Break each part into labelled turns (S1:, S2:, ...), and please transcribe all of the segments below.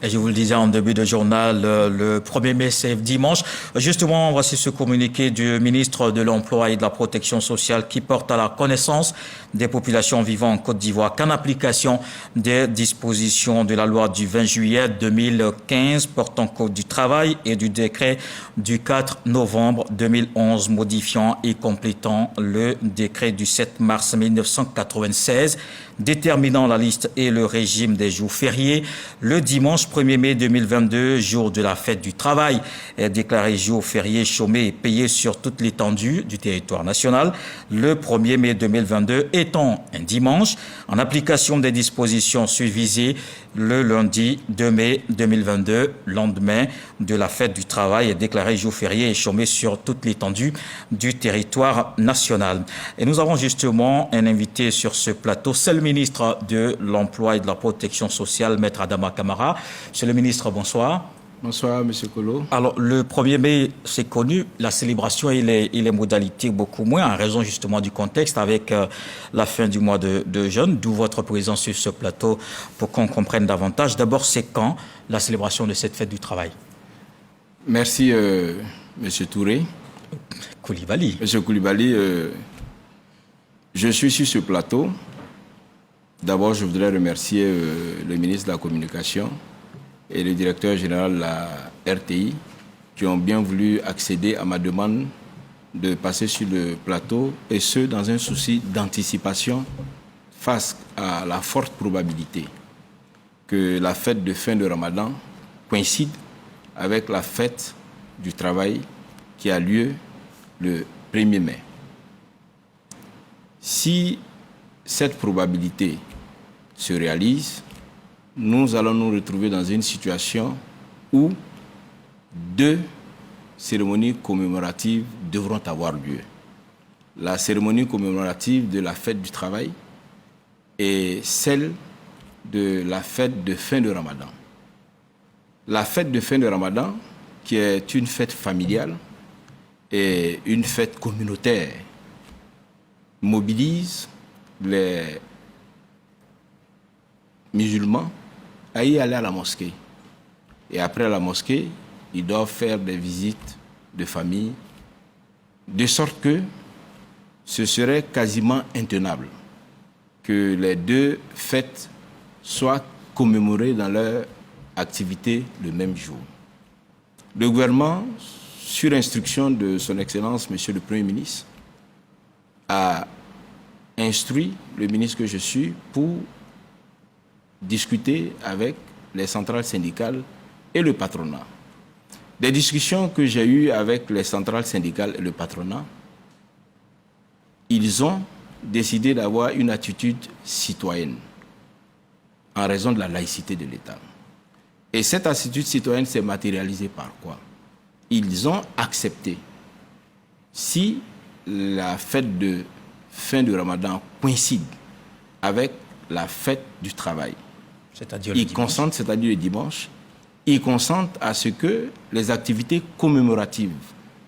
S1: Et je vous le disais en début de journal, le 1er mai, c'est dimanche. Justement, voici ce communiqué du ministre de l'Emploi et de la Protection sociale qui porte à la connaissance des populations vivant en Côte d'Ivoire qu'en application des dispositions de la loi du 20 juillet 2015 portant Code du travail et du décret du 4 novembre 2011 modifiant et complétant le décret du 7 mars 1996 déterminant la liste et le régime des jours fériés. Le dimanche 1er mai 2022, jour de la fête du travail, est déclaré jour férié chômé et payé sur toute l'étendue du territoire national. Le 1er mai 2022 étant un dimanche, en application des dispositions susvisées, le lundi 2 mai 2022, lendemain de la fête du travail, est déclaré jour férié et chômé sur toute l'étendue du territoire national. Et nous avons justement un invité sur ce plateau, c'est le ministre de l'Emploi et de la Protection sociale, Maître Adama Camara. Monsieur le ministre, bonsoir.
S2: Bonsoir, M. Kolo.
S1: Alors, le 1er mai, c'est connu, la célébration et les modalités beaucoup moins, en raison justement du contexte avec la fin du mois de jeûne, d'où votre présence sur ce plateau pour qu'on comprenne davantage. D'abord, c'est quand la célébration de cette fête du travail?
S2: Merci, M. Touré.
S1: Koulibaly.
S2: M. Koulibaly, je suis sur ce plateau. D'abord, je voudrais remercier le ministre de la Communication et le directeur général de la RTI qui ont bien voulu accéder à ma demande de passer sur le plateau, et ce, dans un souci d'anticipation face à la forte probabilité que la fête de fin de Ramadan coïncide avec la fête du travail qui a lieu le 1er mai. Si cette probabilité se réalise, nous allons nous retrouver dans une situation où 2 cérémonies commémoratives devront avoir lieu. La cérémonie commémorative de la fête du travail et celle de la fête de fin de Ramadan. La fête de fin de Ramadan, qui est une fête familiale et une fête communautaire, mobilise les musulmans à y aller à la mosquée. Et après la mosquée, ils doivent faire des visites de famille, de sorte que ce serait quasiment intenable que les 2 fêtes soient commémorées dans leur activité le même jour. Le gouvernement, sur instruction de son Excellence, Monsieur le Premier ministre, a instruit le ministre que je suis pour discuter avec les centrales syndicales et le patronat. Des discussions que j'ai eues avec les centrales syndicales et le patronat, ils ont décidé d'avoir une attitude citoyenne en raison de la laïcité de l'État. Et cette attitude citoyenne s'est matérialisée par quoi? Ils ont accepté, si la fête de fin du Ramadan coïncide avec la fête du travail, ils consentent, c'est-à-dire le dimanche, ils consentent à ce que les activités commémoratives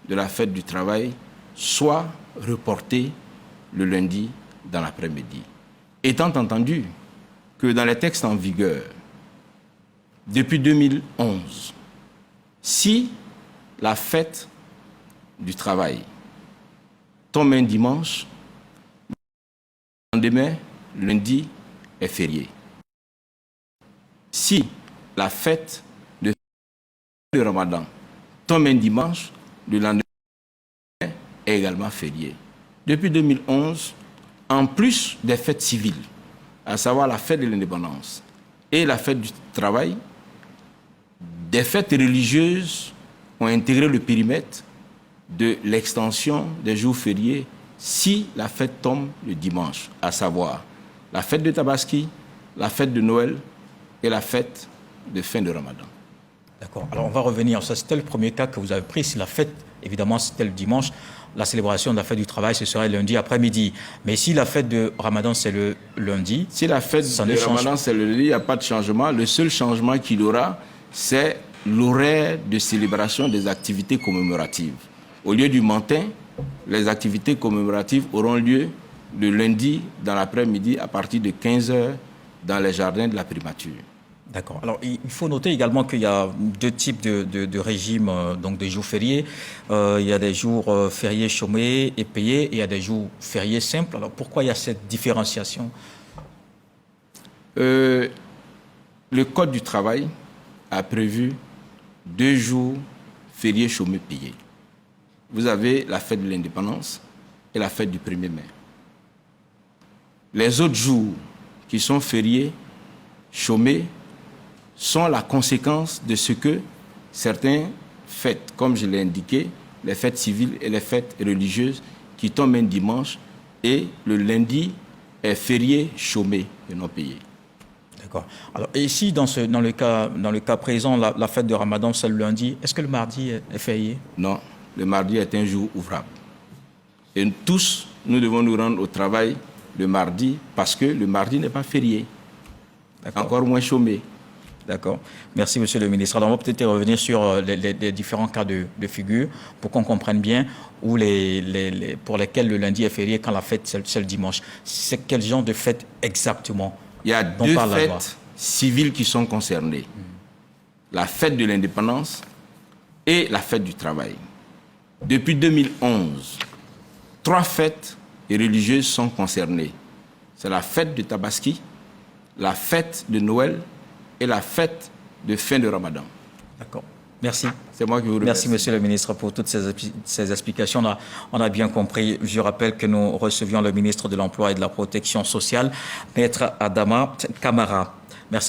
S2: de la fête du travail soient reportées le lundi dans l'après-midi. Étant entendu que dans les textes en vigueur, depuis 2011, si la fête du travail tombe un dimanche, le lendemain, lundi, est férié. Si la fête de Ramadan tombe un dimanche, le lendemain est également férié. Depuis 2011, en plus des fêtes civiles, à savoir la fête de l'indépendance et la fête du travail, des fêtes religieuses ont intégré le périmètre de l'extension des jours fériés si la fête tombe le dimanche, à savoir la fête de Tabaski, la fête de Noël et la fête de fin de Ramadan.
S1: D'accord. Alors on va revenir. Ça, c'était le premier cas que vous avez pris. Si la fête, évidemment, c'était le dimanche, la célébration de la fête du travail, ce serait lundi après-midi. Mais si la fête de Ramadan, c'est le lundi...
S2: Si la fête de Ramadan, c'est le lundi, il n'y a pas de changement. Le seul changement qu'il y aura, c'est l'horaire de célébration des activités commémoratives. Au lieu du matin, les activités commémoratives auront lieu le lundi dans l'après-midi à partir de 15h dans les jardins de la primature.
S1: D'accord. Alors, il faut noter également qu'il y a deux types de régimes, donc des jours fériés. Il y a des jours fériés chômés et payés, et il y a des jours fériés simples. Alors, pourquoi il y a cette différenciation?
S2: Le Code du travail a prévu 2 jours fériés chômés payés. Vous avez la fête de l'indépendance et la fête du 1er mai. Les autres jours qui sont fériés chômés sont la conséquence de ce que certains fêtes, comme je l'ai indiqué, les fêtes civiles et les fêtes religieuses qui tombent un dimanche, et le lundi est férié chômé et non payé.
S1: D'accord. Alors, et ici, dans le cas présent, la fête de Ramadan, c'est le lundi. Est-ce que le mardi est férié?
S2: Non, le mardi est un jour ouvrable. Et tous, nous devons nous rendre au travail le mardi parce que le mardi n'est pas férié. Encore moins chômé.
S1: D'accord. Merci, Monsieur le ministre. Alors, on va peut-être revenir sur les différents cas de figure pour qu'on comprenne bien où pour lesquels le lundi est férié quand la fête, c'est le dimanche. C'est quel genre de fête exactement?
S2: Il y a 2 fêtes civiles qui sont concernées. La fête de l'indépendance et la fête du travail. Depuis 2011, 3 fêtes religieuses sont concernées. C'est la fête de Tabaski, la fête de Noël et la fête de fin de Ramadan.
S1: D'accord. Merci.
S2: C'est moi qui vous remercie.
S1: Merci, Monsieur le ministre, pour toutes ces explications. On a bien compris. Je rappelle que nous recevions le ministre de l'Emploi et de la Protection sociale, Maître Adama Camara.